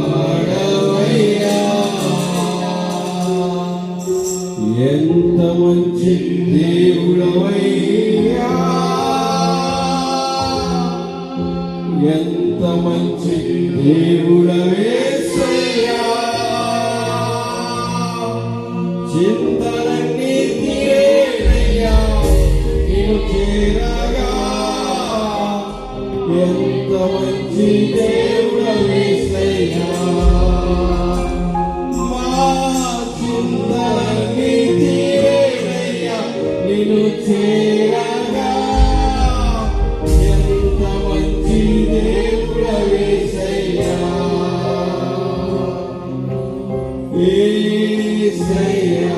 వాడవయ్యా ఎంత మంచి దేవుడవయ్యా ఎంత మంచి దేవుడవేసయ్యా చింతలన్నీ తీరేనయ్యా నిన్ను చేరగా ఎంత మంచి దేవుడవేసయ్యా మా చింతలన్నీ తీరేనయ్యా నిన్ను చేరగా ఎంత మంచి దేవుడవేసయ్యా యేసయ్యా